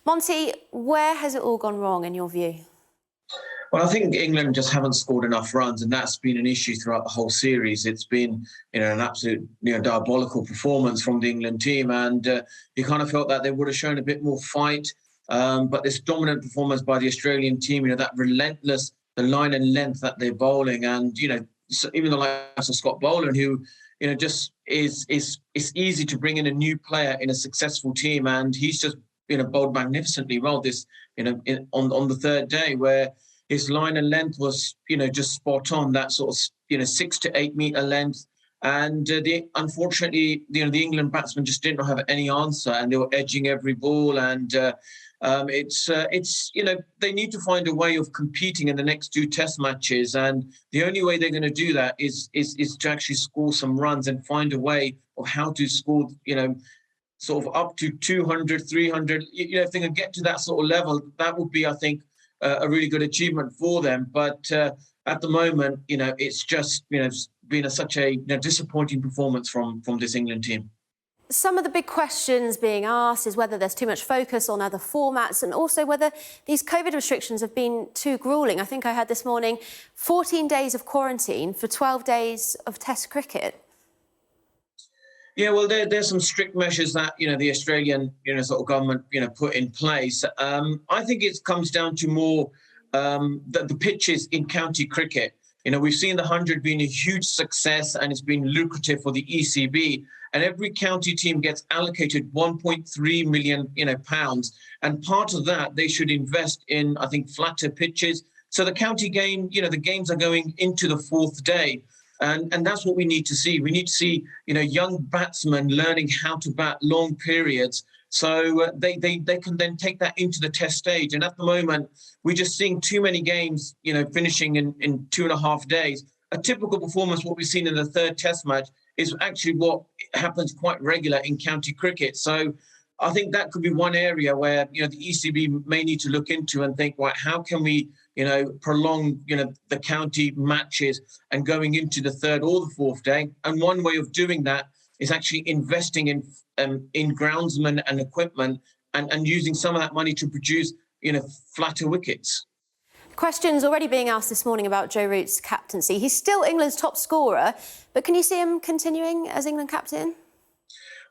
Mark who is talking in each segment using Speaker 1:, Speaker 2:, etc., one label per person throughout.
Speaker 1: Monty, where has it all gone wrong in your view?
Speaker 2: Well, I think England just haven't scored enough runs, and that's been an issue throughout the whole series. It's been, an absolute, diabolical performance from the England team, and you kind of felt that they would have shown a bit more fight. But this dominant performance by the Australian team, that relentless, the line and length that they're bowling, and so even the likes of Scott Boland, who, just is it's easy to bring in a new player in a successful team, and he's just bowled magnificently well this on the third day, where his line and length was, just spot on, that sort of, 6 to 8 metre length. And unfortunately, the England batsmen just didn't have any answer, and they were edging every ball. And they need to find a way of competing in the next two Test matches. And the only way they're going to do that is to actually score some runs and find a way of how to score, sort of up to 200, 300. If they can get to that sort of level, that would be, I think, a really good achievement for them. But at the moment, it's just been such a disappointing performance from this England team.
Speaker 1: Some of the big questions being asked is whether there's too much focus on other formats, and also whether these COVID restrictions have been too gruelling. I think I heard this morning 14 days of quarantine for 12 days of Test cricket.
Speaker 2: Yeah, well, there's some strict measures that, the Australian, sort of government, put in place. I think it comes down to more the pitches in county cricket. We've seen the 100 being a huge success, and it's been lucrative for the ECB. And every county team gets allocated 1.3 million, pounds. And part of that, they should invest in, I think, flatter pitches. So the county game, the games are going into the fourth day. And that's what we need to see. We need to see, young batsmen learning how to bat long periods, so they can then take that into the Test stage. And at the moment, we're just seeing too many games, finishing in 2.5 days. A typical performance, what we've seen in the third Test match, is actually what happens quite regular in county cricket. So I think that could be one area where, the ECB may need to look into and think, right, how can we, prolong, the county matches and going into the third or the fourth day. And one way of doing that is actually investing in groundsmen and equipment, and using some of that money to produce, flatter wickets.
Speaker 1: Questions already being asked this morning about Joe Root's captaincy. He's still England's top scorer, but can you see him continuing as England captain?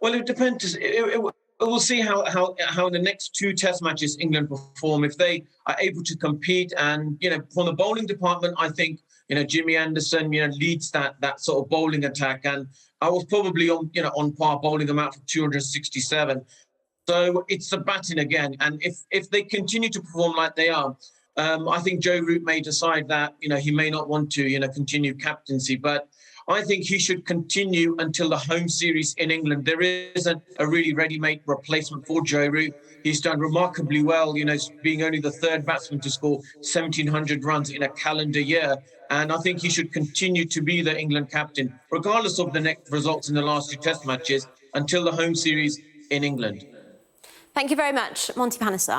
Speaker 2: Well, it depends. We'll see how in the next two Test matches England perform. If they are able to compete, and from the bowling department, I think Jimmy Anderson leads that sort of bowling attack, and I was probably on par bowling them out for 267. So it's the batting again, and if they continue to perform like they are, I think Joe Root may decide that he may not want to continue captaincy, but I think he should continue until the home series in England. There isn't a really ready-made replacement for Joe Root. He's done remarkably well, being only the third batsman to score 1,700 runs in a calendar year. And I think he should continue to be the England captain, regardless of the next results in the last two Test matches, until the home series in England.
Speaker 1: Thank you very much, Monty Panesar.